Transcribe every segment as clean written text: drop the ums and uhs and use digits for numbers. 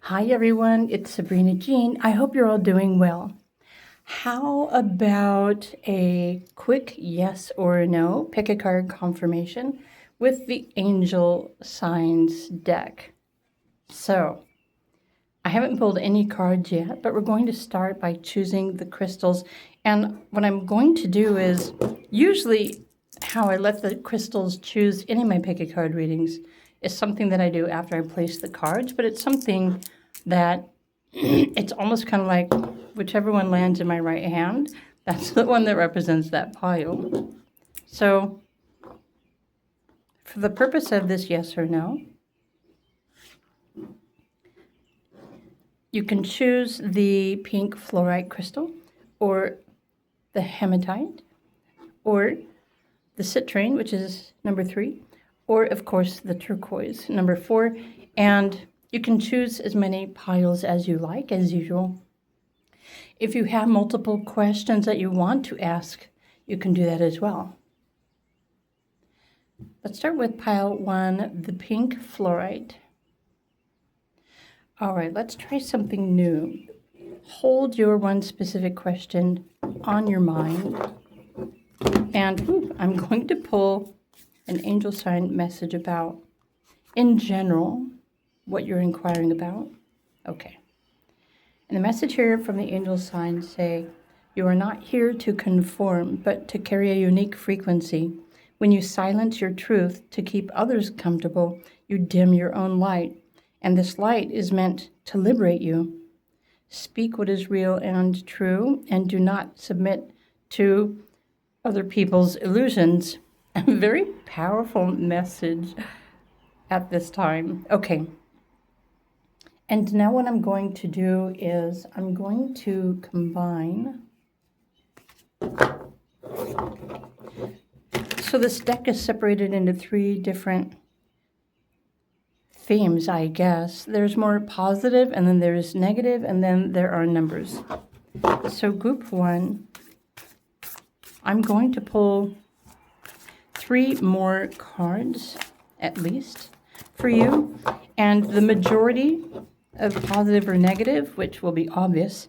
Hi everyone, it's Sabrina Jean. I hope you're all doing well. How about a quick yes or no, pick a card confirmation with the Angel Signs deck? So, I haven't pulled any cards yet, but we're going to start by choosing the crystals. And what I'm going to do is, usually how I let the crystals choose any of my pick a card readings is something that I do after I place the cards, but it's something that it's almost kind of like whichever one lands in my right hand, that's the one that represents that pile. So for the purpose of this yes or no, you can choose the pink fluorite crystal or the hematite or the citrine, which is number 3, or of course the turquoise, number 4. And you can choose as many piles as you like, as usual. If you have multiple questions that you want to ask, you can do that as well. Let's start with pile 1, the pink fluorite. All right, let's try something new. Hold your one specific question on your mind. And I'm going to pull an angel sign message about, in general, what you're inquiring about. Okay. And the message here from the angel signs say, you are not here to conform, but to carry a unique frequency. When you silence your truth to keep others comfortable, you dim your own light. And this light is meant to liberate you. Speak what is real and true, and do not submit to other people's illusions. A very powerful message at this time. Okay. And now what I'm going to do is I'm going to combine. So this deck is separated into 3 different themes, I guess. There's more positive, and then there's negative, and then there are numbers. So group 1, I'm going to pull 3 more cards, at least, for you. And the majority of positive or negative, which will be obvious,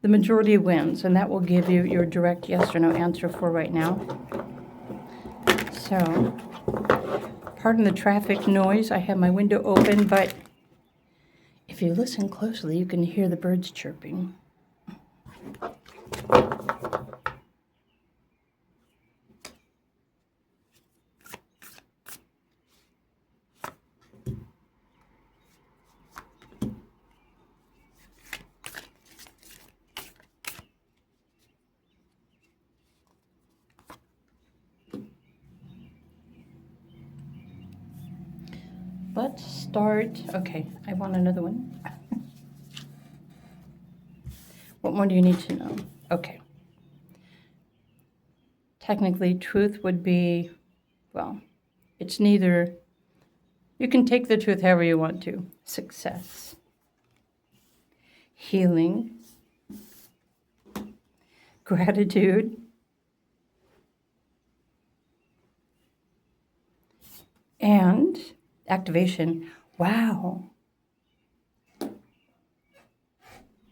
the majority wins, and that will give you your direct yes or no answer for right now. So, pardon the traffic noise. I have my window open, but if you listen closely, you can hear the birds chirping. Let's start. Okay, I want another one. What more do you need to know? Okay. Technically, truth would be, well, it's neither. You can take the truth however you want to. Success, healing, gratitude, and activation. Wow. Let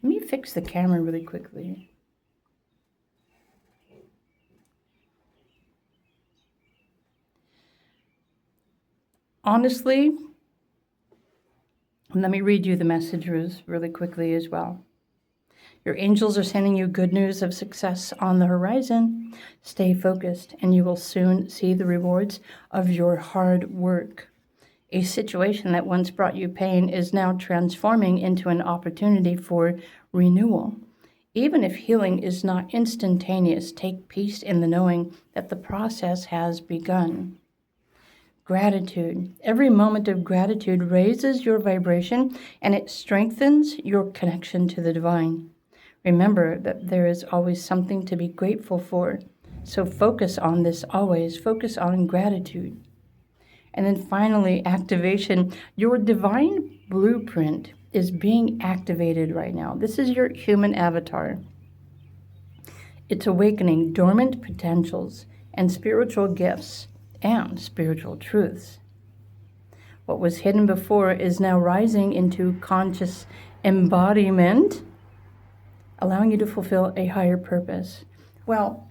me fix the camera really quickly. Honestly, let me read you the messages really quickly as well. Your angels are sending you good news of success on the horizon. Stay focused, and you will soon see the rewards of your hard work. A situation that once brought you pain is now transforming into an opportunity for renewal. Even if healing is not instantaneous, take peace in the knowing that the process has begun. Gratitude. Every moment of gratitude raises your vibration and it strengthens your connection to the divine. Remember that there is always something to be grateful for. So focus on this always. Focus on gratitude. And then finally, activation. Your divine blueprint is being activated right now. This is your human avatar. It's awakening dormant potentials and spiritual gifts and spiritual truths. What was hidden before is now rising into conscious embodiment, allowing you to fulfill a higher purpose. Well,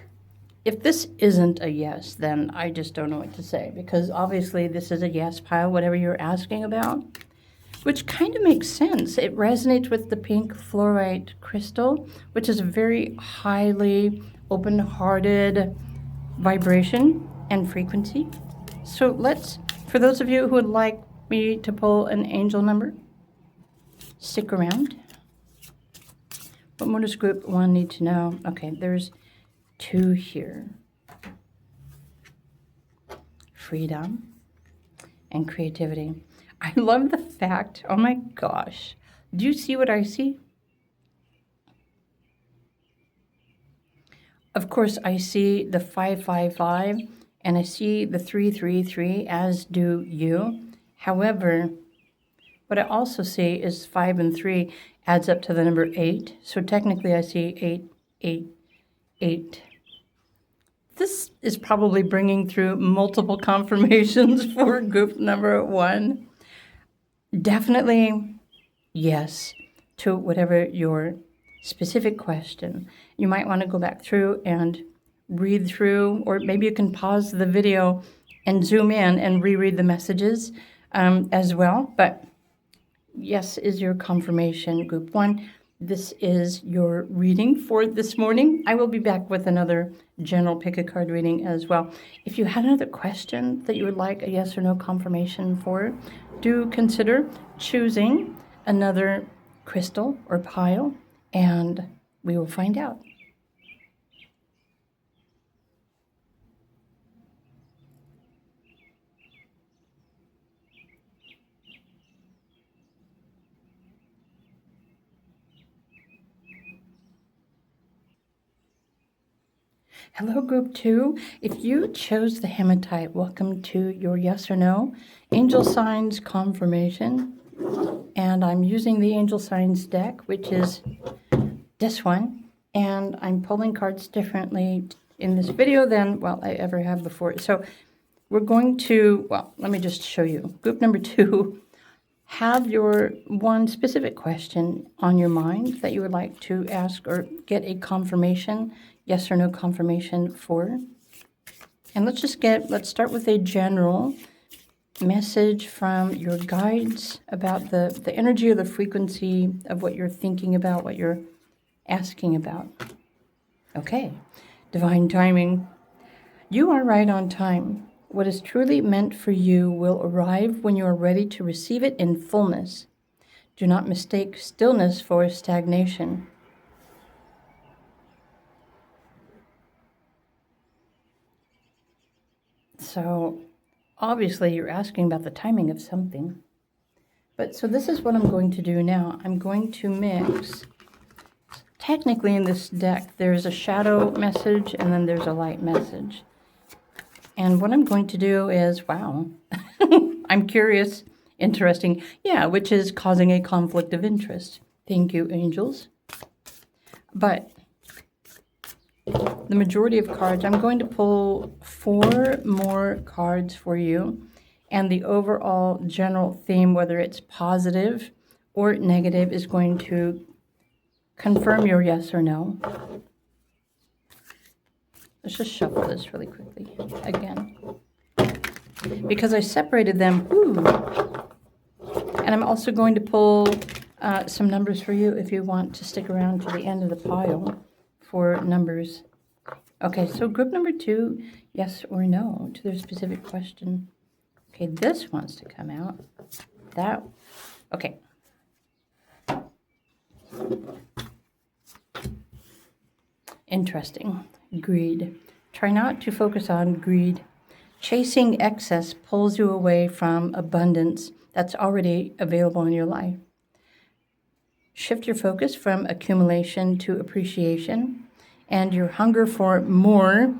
if this isn't a yes, then I just don't know what to say, because obviously this is a yes pile, whatever you're asking about, which kind of makes sense. It resonates with the pink fluorite crystal, which is a very highly open-hearted vibration and frequency. So for those of you who would like me to pull an angel number, stick around. What more does group 1 need to know? Okay, there's 2 here. Freedom and creativity. I love the fact, oh my gosh, do you see what I see? Of course, I see the 555 and I see the 333, as do you. However, what I also see is 5 and 3 adds up to the number 8. So technically I see 8, 8, 8. This is probably bringing through multiple confirmations for group number 1. Definitely yes to whatever your specific question. You might want to go back through and read through, or maybe you can pause the video and zoom in and reread the messages as well. But yes is your confirmation, group 1. This is your reading for this morning. I will be back with another general pick a card reading as well. If you had another question that you would like a yes or no confirmation for, do consider choosing another crystal or pile, and we will find out. Hello, group 2. If you chose the Hematite, welcome to your yes or no angel signs confirmation. And I'm using the angel signs deck, which is this one. And I'm pulling cards differently in this video than, well, I ever have before. So we're going to, well, let me just show you. Group number 2, have your one specific question on your mind that you would like to ask or get a confirmation, yes or no confirmation for. And let's start with a general message from your guides about the energy or the frequency of what you're thinking about, what you're asking about. Okay, divine timing. You are right on time. What is truly meant for you will arrive when you are ready to receive it in fullness. Do not mistake stillness for stagnation. So, obviously, you're asking about the timing of something. But so this is what I'm going to do now. I'm going to mix. Technically, in this deck, there's a shadow message and then there's a light message. And what I'm going to do is, wow, I'm curious, interesting. Yeah, which is causing a conflict of interest. Thank you, angels. But the majority of cards, I'm going to pull 4 more cards for you. And the overall general theme, whether it's positive or negative, is going to confirm your yes or no. Let's just shuffle this really quickly again. Because I separated them. And I'm also going to pull some numbers for you if you want to stick around to the end of the pile for numbers. Okay, so group number 2, yes or no to their specific question. Okay, this wants to come out. That, okay. Interesting. Greed. Try not to focus on greed. Chasing excess pulls you away from abundance that's already available in your life. Shift your focus from accumulation to appreciation, and your hunger for more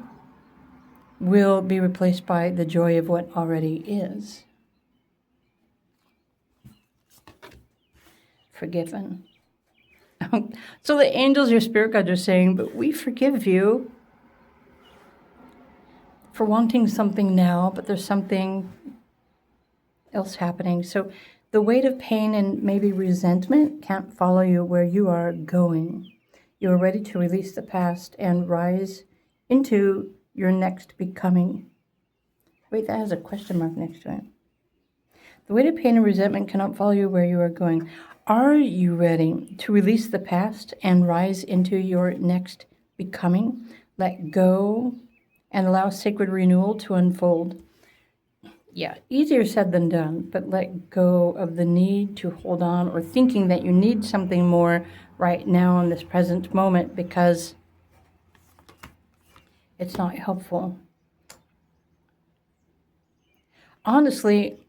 will be replaced by the joy of what already is. Forgiven. So the angels, your spirit guides, are saying, but we forgive you for wanting something now, but there's something else happening. So the weight of pain and maybe resentment can't follow you where you are going. You are ready to release the past and rise into your next becoming. Wait, that has a question mark next to it. The weight of pain and resentment cannot follow you where you are going. Are you ready to release the past and rise into your next becoming? Let go and allow sacred renewal to unfold. Yeah, easier said than done, but let go of the need to hold on or thinking that you need something more right now in this present moment because it's not helpful. Honestly,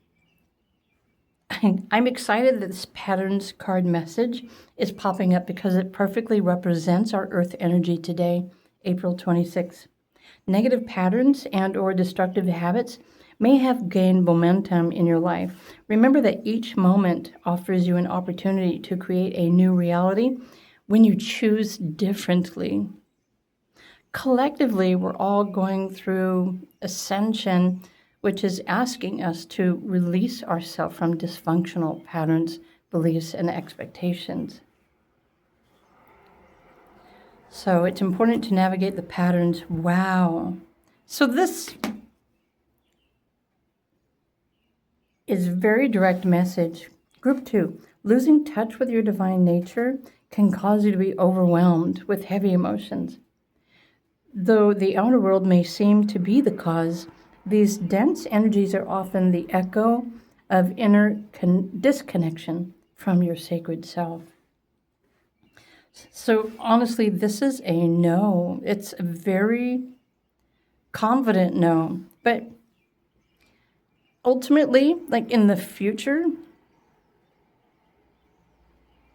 I'm excited that this patterns card message is popping up because it perfectly represents our earth energy today, April 26th. Negative patterns and or destructive habits may have gained momentum in your life. Remember that each moment offers you an opportunity to create a new reality when you choose differently. Collectively, we're all going through ascension, which is asking us to release ourselves from dysfunctional patterns, beliefs, and expectations. So it's important to navigate the patterns. Wow. So this is very direct message. Group 2, losing touch with your divine nature can cause you to be overwhelmed with heavy emotions. Though the outer world may seem to be the cause, these dense energies are often the echo of inner disconnection from your sacred self. So honestly, this is a no. It's a very confident no. But ultimately, like in the future,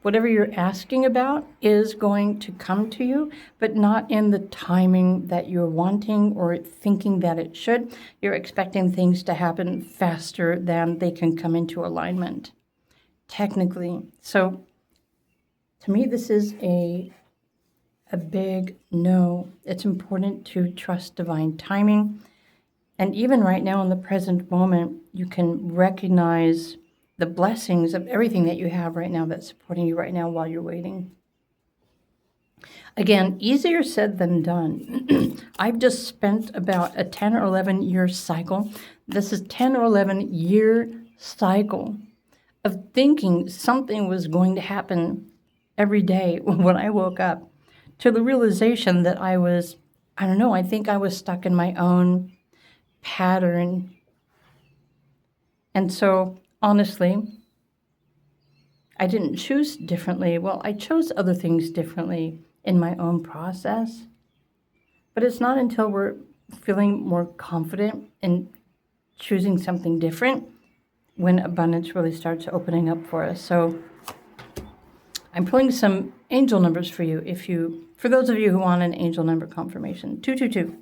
whatever you're asking about is going to come to you, but not in the timing that you're wanting or thinking that it should. You're expecting things to happen faster than they can come into alignment, technically. So to me, this is a big no. It's important to trust divine timing. And even right now in the present moment, you can recognize the blessings of everything that you have right now that's supporting you right now while you're waiting. Again, easier said than done. I've just spent about a 10 or 11 year cycle. This is 10 or 11 year cycle of thinking something was going to happen every day when I woke up, to the realization that I was, I don't know, I think I was stuck in my own pattern. And so, honestly, I didn't choose differently. Well, I chose other things differently in my own process. But it's not until we're feeling more confident in choosing something different when abundance really starts opening up for us. So I'm pulling some angel numbers for you. For those of you who want an angel number confirmation, 222.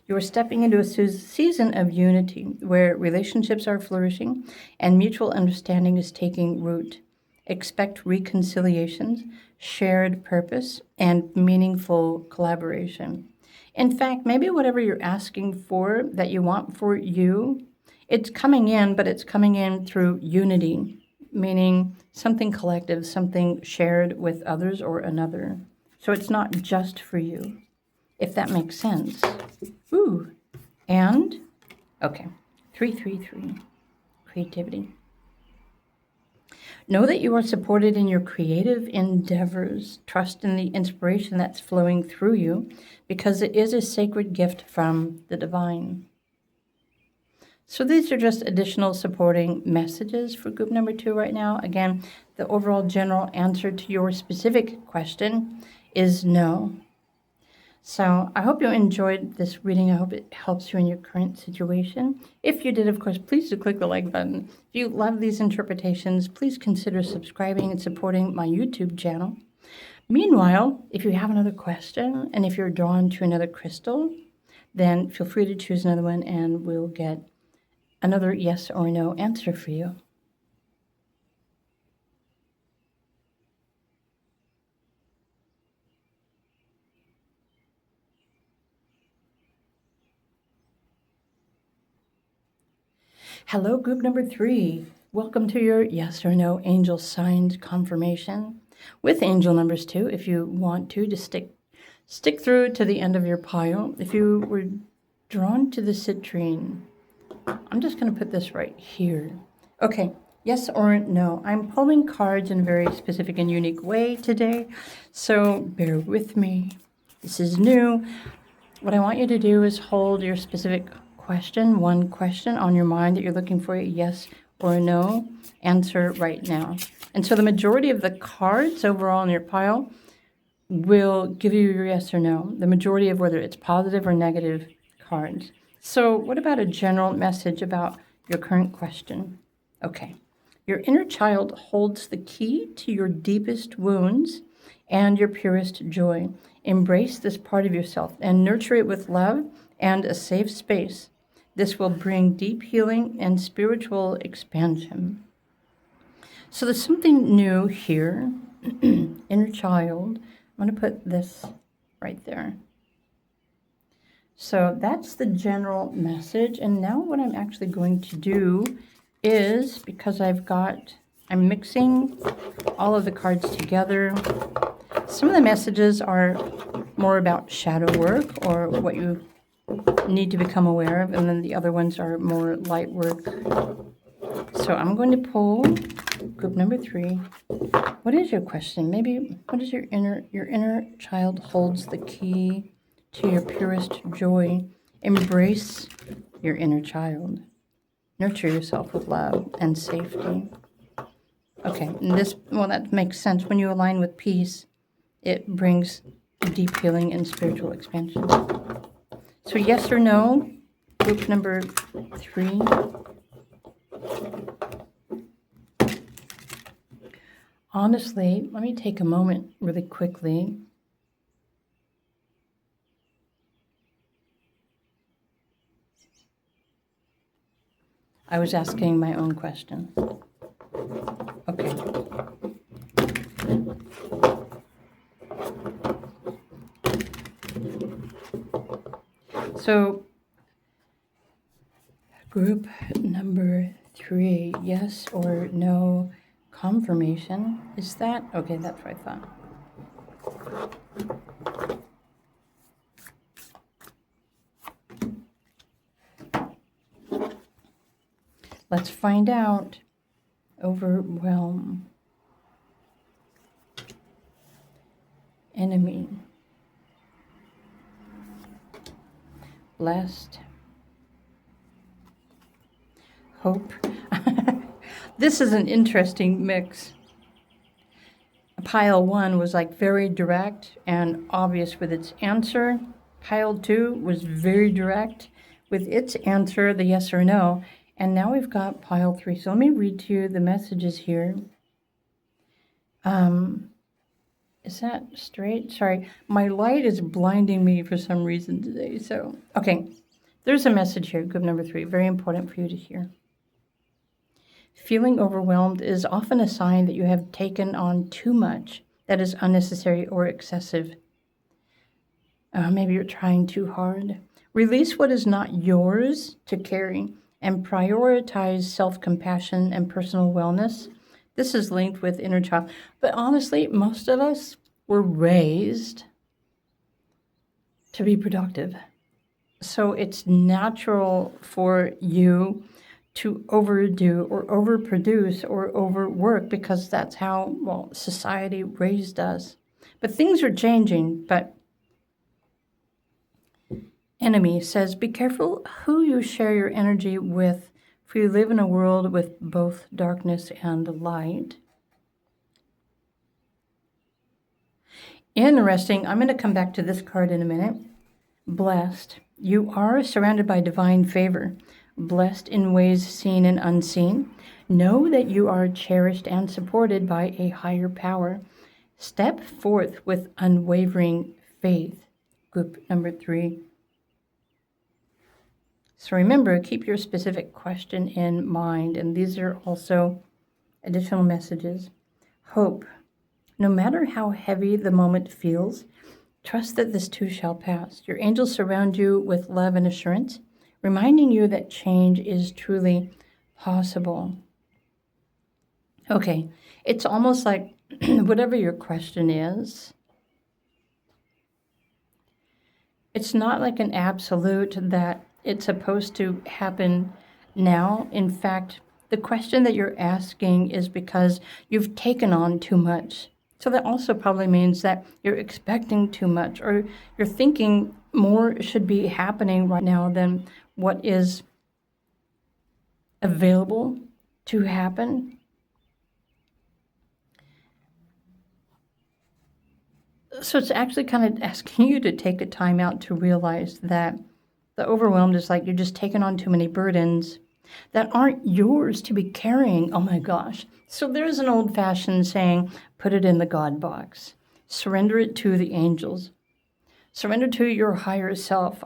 You are stepping into a season of unity where relationships are flourishing and mutual understanding is taking root. Expect reconciliations, shared purpose, and meaningful collaboration. In fact, maybe whatever you're asking for that you want for you, it's coming in, but it's coming in through unity, meaning something collective, something shared with others or another. So it's not just for you, if that makes sense. Ooh, and, okay, 333, creativity. Know that you are supported in your creative endeavors. Trust in the inspiration that's flowing through you because it is a sacred gift from the divine. So these are just additional supporting messages for group number 2 right now. Again, the overall general answer to your specific question is no. So I hope you enjoyed this reading. I hope it helps you in your current situation. If you did, of course, please do click the like button. If you love these interpretations, please consider subscribing and supporting my YouTube channel. Meanwhile, if you have another question and if you're drawn to another crystal, then feel free to choose another one and we'll get another yes or no answer for you. Hello, group number 3. Welcome to your yes or no angel signs confirmation with angel numbers 2. If you want to stick through to the end of your pile. If you were drawn to the citrine, I'm just going to put this right here. Okay, yes or no. I'm pulling cards in a very specific and unique way today, so bear with me. This is new. What I want you to do is hold your specific question, one question on your mind that you're looking for a yes or a no answer right now. And so the majority of the cards overall in your pile will give you your yes or no, the majority of whether it's positive or negative cards. So what about a general message about your current question? Okay. Your inner child holds the key to your deepest wounds and your purest joy. Embrace this part of yourself and nurture it with love and a safe space. This will bring deep healing and spiritual expansion. So there's something new here. Inner child. I'm going to put this right there. So that's the general message. And now what I'm actually going to do is, because I'm mixing all of the cards together. Some of the messages are more about shadow work or what you need to become aware of, and then the other ones are more light work. So I'm going to pull group number 3. What is your question? Maybe what is your inner child holds the key to your purest joy. Embrace your inner child. Nurture yourself with love and safety. Okay, and that makes sense. When you align with peace, it brings deep healing and spiritual expansion. So yes or no, group number 3. Honestly, let me take a moment really quickly. I was asking my own question. Okay. So, group number 3, yes or no confirmation. Is that? Okay, that's what I thought. Let's find out. Overwhelm. Enemy. Blessed. Hope. This is an interesting mix. Pile 1 was like very direct and obvious with its answer. Pile 2 was very direct with its answer, the yes or no. And now we've got pile 3. So let me read to you the messages here. Is that straight? Sorry, my light is blinding me for some reason today. So, okay, there's a message here, group number 3, very important for you to hear. Feeling overwhelmed is often a sign that you have taken on too much that is unnecessary or excessive. Maybe you're trying too hard. Release what is not yours to carry and prioritize self-compassion and personal wellness. This is linked with inner child. But honestly, most of us were raised to be productive. So it's natural for you to overdo or overproduce or overwork because that's how, society raised us. But things are changing. But enemy says, be careful who you share your energy with, for you live in a world with both darkness and light. Interesting. I'm going to come back to this card in a minute. Blessed. You are surrounded by divine favor, blessed in ways seen and unseen. Know that you are cherished and supported by a higher power. Step forth with unwavering faith. Group number 3. So remember, keep your specific question in mind, and these are also additional messages. Hope. No matter how heavy the moment feels, trust that this too shall pass. Your angels surround you with love and assurance, reminding you that change is truly possible. Okay, it's almost like whatever your question is, it's not like an absolute that it's supposed to happen now. In fact, the question that you're asking is because you've taken on too much. So that also probably means that you're expecting too much, or you're thinking more should be happening right now than what is available to happen. So it's actually kind of asking you to take a time out to realize that the overwhelmed is like you're just taking on too many burdens that aren't yours to be carrying. Oh my gosh. So there's an old-fashioned saying, put it in the God box. Surrender it to the angels. Surrender to your higher self.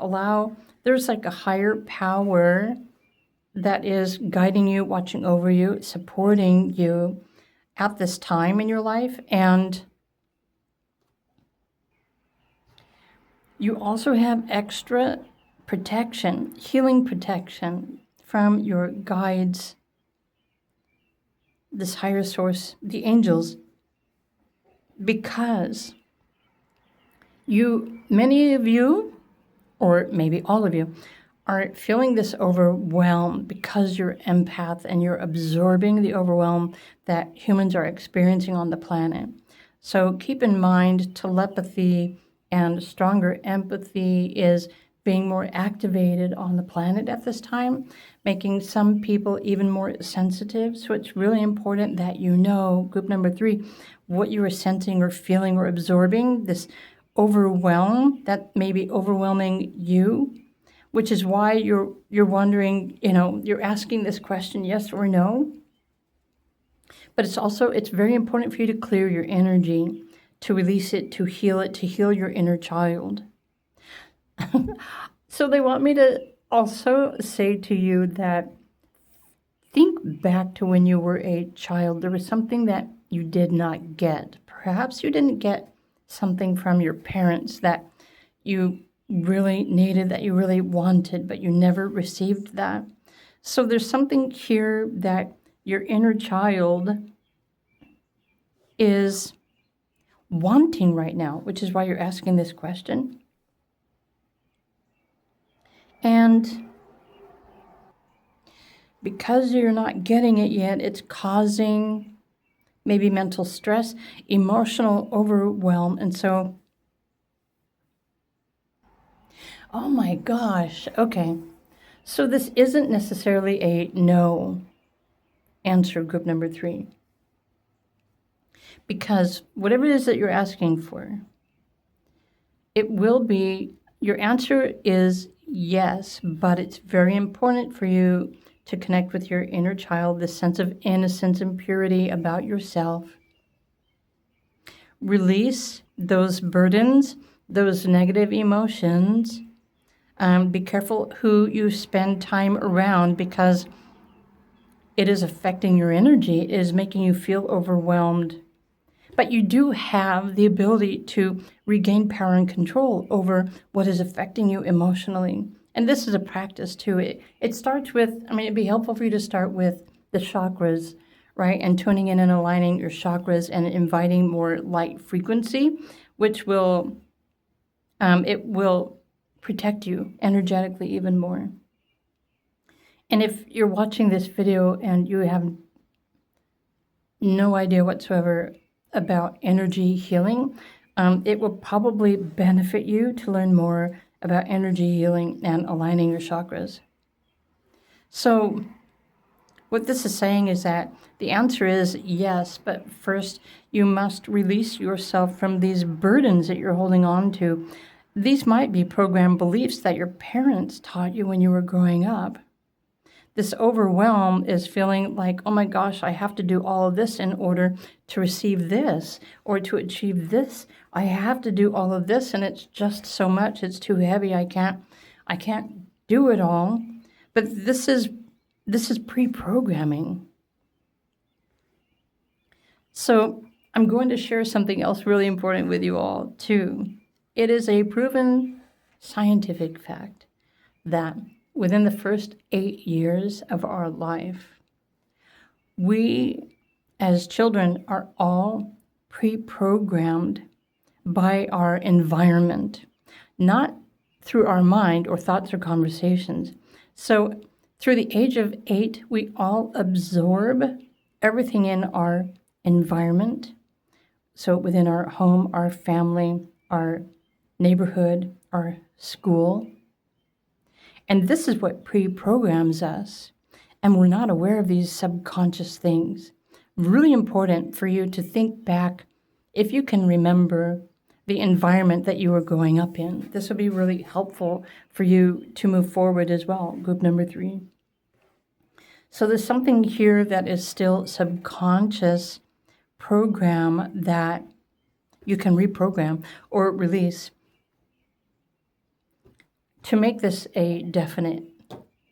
There's like a higher power that is guiding you, watching over you, supporting you at this time in your life. And you also have extra protection, healing protection from your guides, this higher source, the angels, because many of you, or maybe all of you, are feeling this overwhelm because you're empath and you're absorbing the overwhelm that humans are experiencing on the planet. So keep in mind, telepathy and stronger empathy is being more activated on the planet at this time, making some people even more sensitive. So it's really important that you know, group number 3, what you are sensing or feeling or absorbing, this overwhelm that may be overwhelming you, which is why you're wondering, you're asking this question, yes or no. But it's very important for you to clear your energy, to release it, to heal your inner child. So they want me to also say to you that think back to when you were a child. There was something that you did not get. Perhaps you didn't get something from your parents that you really needed, that you really wanted, but you never received that. So there's something here that your inner child is wanting right now, which is why you're asking this question. And because you're not getting it yet, it's causing maybe mental stress, emotional overwhelm. And so, oh my gosh, okay. So this isn't necessarily a no answer, group number 3. Because whatever it is that you're asking for, it will be, your answer is yes, but it's very important for you to connect with your inner child, this sense of innocence and purity about yourself. Release those burdens, those negative emotions. Be careful who you spend time around, because it is affecting your energy. It is making you feel overwhelmed. But you do have the ability to regain power and control over what is affecting you emotionally. And this is a practice too. It starts with, it'd be helpful for you to start with the chakras, right? And tuning in and aligning your chakras and inviting more light frequency, which will, it will protect you energetically even more. And if you're watching this video and you have no idea whatsoever about energy healing, it will probably benefit you to learn more about energy healing and aligning your chakras. So what this is saying is that the answer is yes, but first you must release yourself from these burdens that you're holding on to. These might be programmed beliefs that your parents taught you when you were growing up. This overwhelm is feeling like, oh my gosh, I have to do all of this in order to receive this or to achieve this. I have to do all of this, and it's just so much. It's too heavy. I can't do it all. But this is pre-programming. So I'm going to share something else really important with you all too. It is a proven scientific fact that within the first 8 years of our life, We, as children, are all pre-programmed by our environment, not through our mind or thoughts or conversations. So through the age of 8, we all absorb everything in our environment. So within our home, our family, our neighborhood, our school. And this is what pre-programs us. And we're not aware of these subconscious things. Really important for you to think back, if you can remember the environment that you were growing up in. This will be really helpful for you to move forward as well, group number 3. So there's something here that is still subconscious program that you can reprogram or release to make this a definite,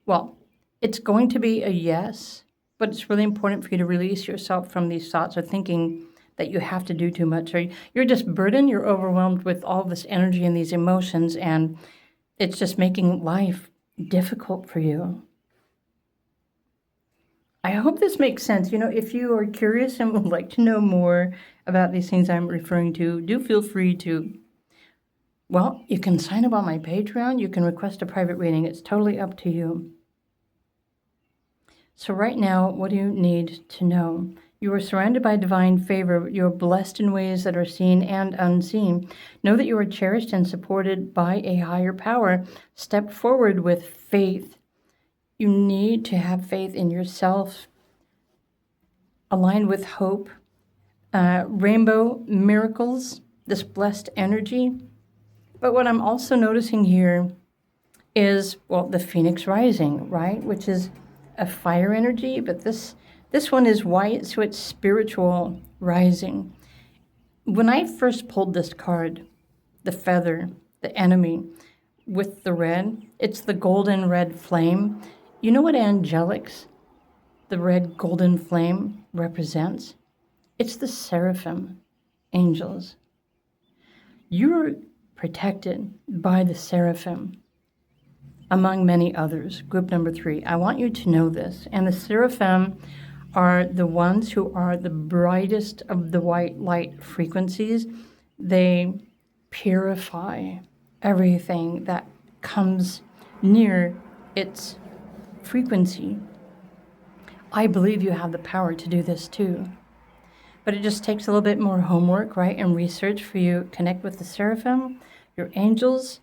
well, it's going to be a yes, but it's really important for you to release yourself from these thoughts or thinking that you have to do too much, or you're just burdened, you're overwhelmed with all this energy and these emotions, and it's just making life difficult for you. I hope this makes sense. If you are curious and would like to know more about these things I'm referring to, do feel free to, well, you can sign up on my Patreon, you can request a private reading. It's totally up to you. So right now, what do you need to know? You are surrounded by divine favor. You are blessed in ways that are seen and unseen. Know that you are cherished and supported by a higher power. Step forward with faith. You need to have faith in yourself, aligned with hope, rainbow miracles, this blessed energy. But what I'm also noticing here is, well, the Phoenix rising, right? Which is a fire energy, but this one is white, so it's spiritual rising. When I first pulled this card, the feather, the enemy, with the red, it's the golden red flame. You know what angelics, the red golden flame, represents? It's the seraphim angels. You're protected by the seraphim, among many others. Group number 3. I want you to know this. And the seraphim are the ones who are the brightest of the white light frequencies. They purify everything that comes near its frequency. I believe you have the power to do this too. But it just takes a little bit more homework, right, and research for you. Connect with the seraphim, your angels.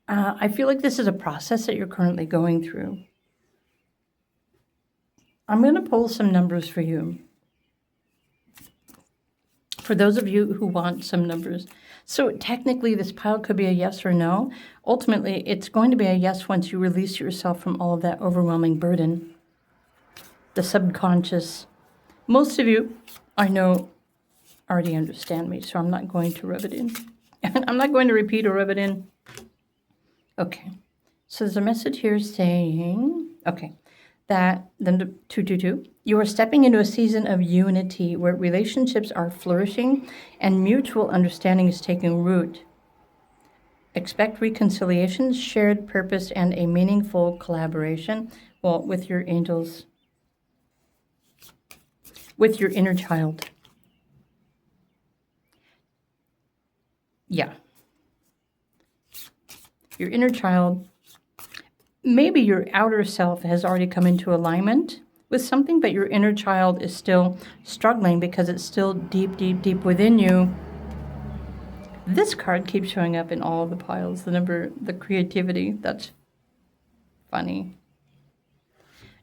I feel like this is a process that you're currently going through. I'm going to pull some numbers for you. For those of you who want some numbers. So technically this pile could be a yes or no. Ultimately, it's going to be a yes once you release yourself from all of that overwhelming burden. The subconscious. Most of you, I know, already understand me, so I'm not going to rub it in. I'm not going to repeat or rub it in. Okay, so there's a message here saying, okay, that then the 222, you are stepping into a season of unity where relationships are flourishing and mutual understanding is taking root. Expect reconciliation, shared purpose, and a meaningful collaboration, well, with your angels, with your inner child. Yeah. Your inner child, maybe your outer self has already come into alignment with something, but your inner child is still struggling because it's still deep, deep, deep within you. This card keeps showing up in all of the piles, the number, the creativity. That's funny.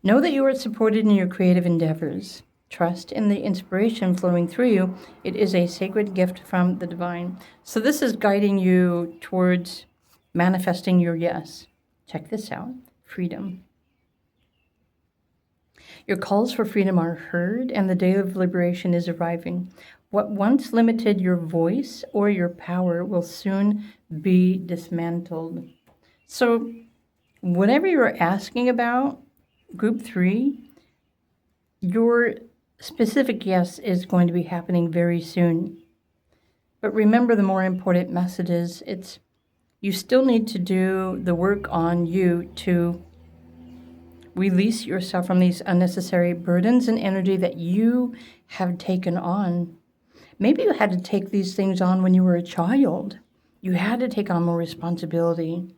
Know that you are supported in your creative endeavors. Trust in the inspiration flowing through you. It is a sacred gift from the divine. So this is guiding you towards manifesting your yes. Check this out. Freedom. Your calls for freedom are heard, and the day of liberation is arriving. What once limited your voice or your power will soon be dismantled. So whatever you're asking about, group 3, your specific yes is going to be happening very soon. But remember, the more important message is you still need to do the work on you to Release yourself from these unnecessary burdens and energy that you have taken on. Maybe you had to take these things on when you were a child. You had to take on more responsibility.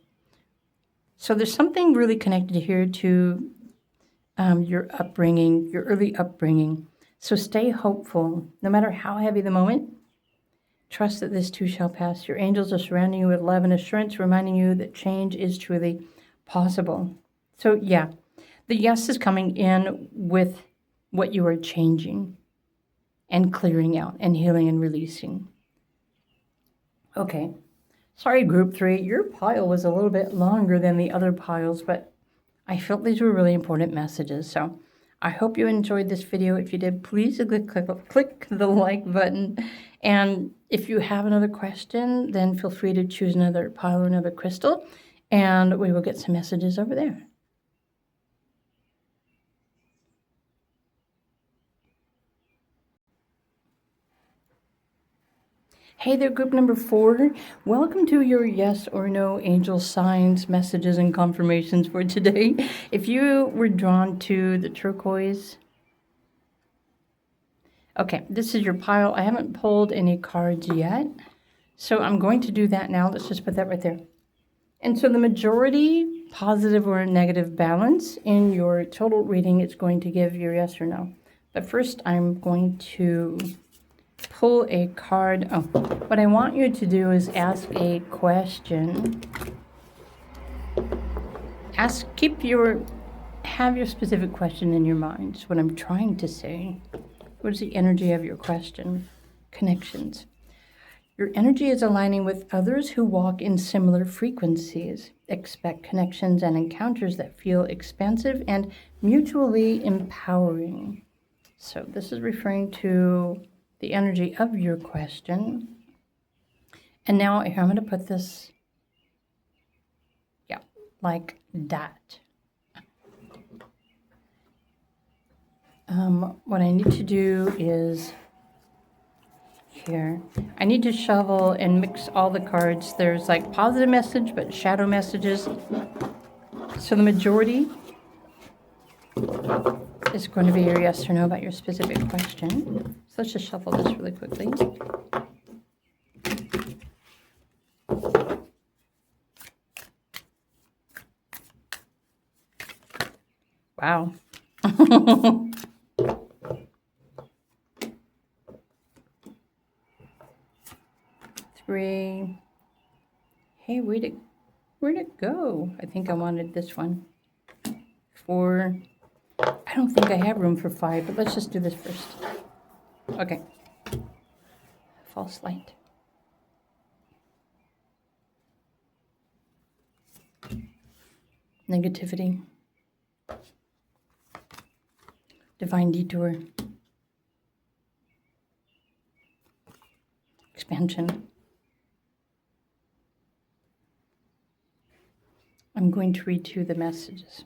So there's something really connected here to your upbringing, your early upbringing. So stay hopeful. No matter how heavy the moment, trust that this too shall pass. Your angels are surrounding you with love and assurance, reminding you that change is truly possible. So yeah, the yes is coming in with what you are changing and clearing out and healing and releasing. Okay. Sorry, group 3, your pile was a little bit longer than the other piles, but I felt these were really important messages. So I hope you enjoyed this video. If you did, please click the like button. And if you have another question, then feel free to choose another pile or another crystal, and we will get some messages over there. Hey there, group number 4. Welcome to your yes or no angel signs, messages, and confirmations for today. If you were drawn to the turquoise, okay, this is your pile. I haven't pulled any cards yet, so I'm going to do that now. Let's just put that right there. And so the majority, positive or negative balance in your total reading, it's going to give your yes or no. But first, I'm going to pull a card. Oh, what I want you to do is ask a question. Have your specific question in your mind. That's what I'm trying to say. What is the energy of your question? Connections. Your energy is aligning with others who walk in similar frequencies. Expect connections and encounters that feel expansive and mutually empowering. So this is referring to the energy of your question. And now here, I'm going to put this, yeah, like that. What I need to do is here, I need to shuffle and mix all the cards. There's like positive message, but shadow messages. So the majority is going to be your yes or no about your specific question. So let's just shuffle this really quickly. Wow. 3. Hey, where'd it go? I think I wanted this one. 4. I don't think I have room for 5, but let's just do this first. Okay. False light. Negativity. Divine detour. Expansion. I'm going to read to the messages.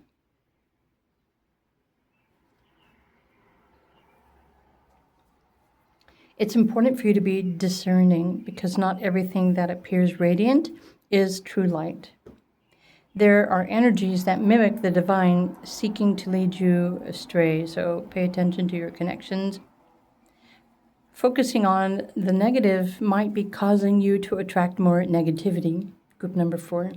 It's important for you to be discerning because not everything that appears radiant is true light. There are energies that mimic the divine, seeking to lead you astray, so pay attention to your connections. Focusing on the negative might be causing you to attract more negativity. Group number 4.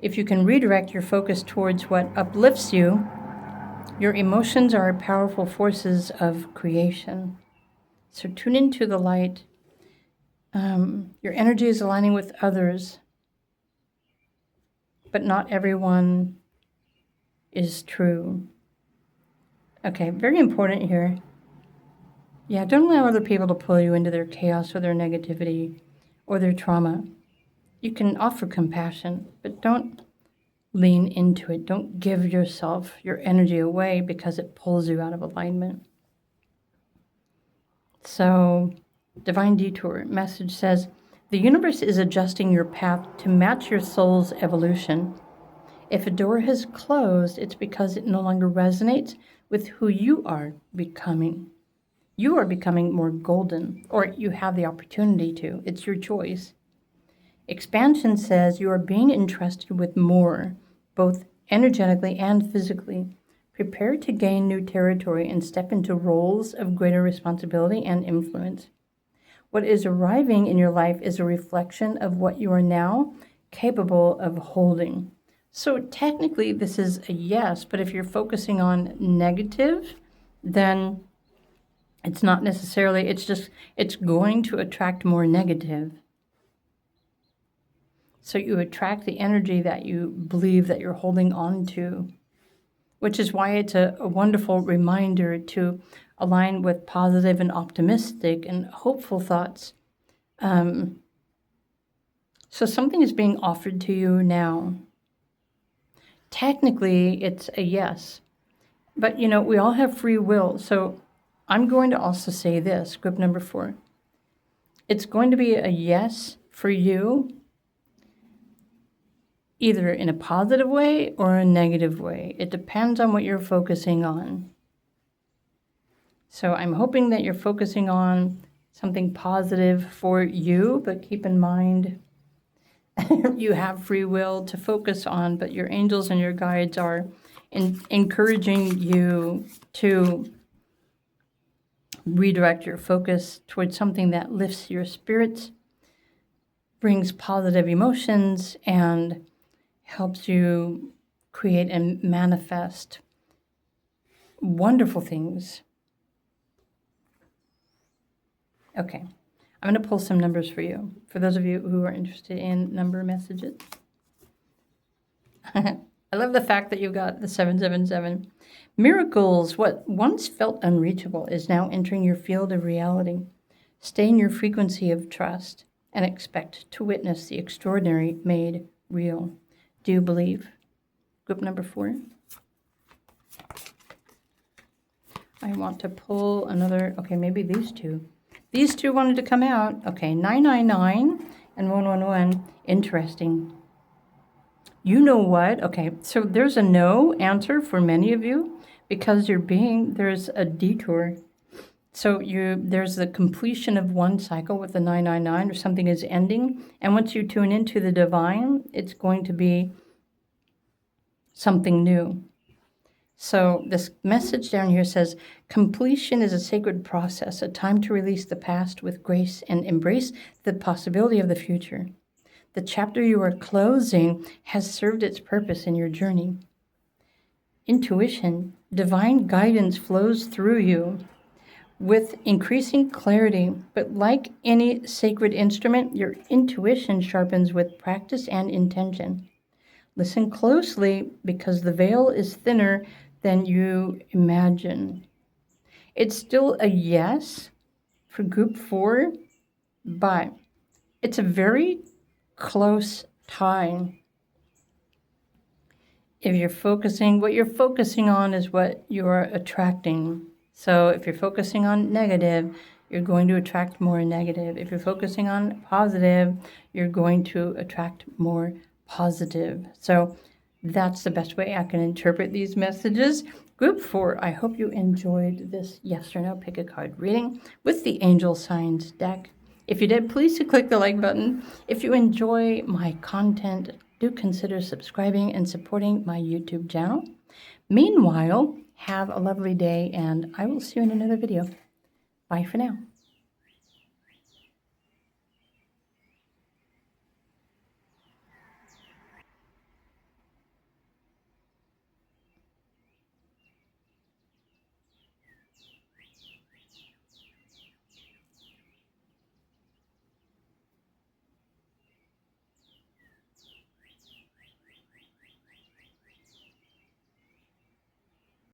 If you can redirect your focus towards what uplifts you, your emotions are powerful forces of creation. So tune into the light. Your energy is aligning with others, but not everyone is true. Okay, very important here. Yeah, don't allow other people to pull you into their chaos or their negativity or their trauma. You can offer compassion, but don't lean into it. Don't give yourself your energy away because it pulls you out of alignment. So, Divine Detour message says, the universe is adjusting your path to match your soul's evolution. If a door has closed, it's because it no longer resonates with who you are becoming. You are becoming more golden, or you have the opportunity to. It's your choice. Expansion says you are being entrusted with more, both energetically and physically. Prepare to gain new territory and step into roles of greater responsibility and influence. What is arriving in your life is a reflection of what you are now capable of holding. So technically this is a yes, but if you're focusing on negative, then it's not necessarily, it's going to attract more negative. So you attract the energy that you believe that you're holding on to, which is why it's a wonderful reminder to align with positive and optimistic and hopeful thoughts. So something is being offered to you now. Technically, it's a yes. But, you know, we all have free will. So I'm going to also say this, group number 4. It's going to be a yes for you, either in a positive way or a negative way. It depends on what you're focusing on. So I'm hoping that you're focusing on something positive for you, but keep in mind you have free will to focus on, but your angels and your guides are encouraging you to redirect your focus towards something that lifts your spirits, brings positive emotions, and helps you create and manifest wonderful things. Okay, I'm going to pull some numbers for you, for those of you who are interested in number messages. I love the fact that you got the 777. Miracles, what once felt unreachable is now entering your field of reality. Stay in your frequency of trust and expect to witness the extraordinary made real. Do you believe? Group number 4. I want to pull another, okay, maybe these two. These two wanted to come out. Okay, 999 and 111. Interesting. You know what? Okay, so there's a no answer for many of you because there's a detour. So there's the completion of one cycle with the 999, or something is ending. And once you tune into the divine, it's going to be something new. So this message down here says, completion is a sacred process, a time to release the past with grace and embrace the possibility of the future. The chapter you are closing has served its purpose in your journey. Intuition, divine guidance flows through you with increasing clarity, but like any sacred instrument, your intuition sharpens with practice and intention. Listen closely because the veil is thinner than you imagine. It's still a yes for group 4, but it's a very close tie. If you're focusing, what you're focusing on is what you're attracting. So if you're focusing on negative, you're going to attract more negative. If you're focusing on positive, you're going to attract more positive. So that's the best way I can interpret these messages. Group 4, I hope you enjoyed this yes or no pick a card reading with the angel signs deck. If you did, please click the like button. If you enjoy my content, do consider subscribing and supporting my YouTube channel. Meanwhile, have a lovely day, and I will see you in another video. Bye for now.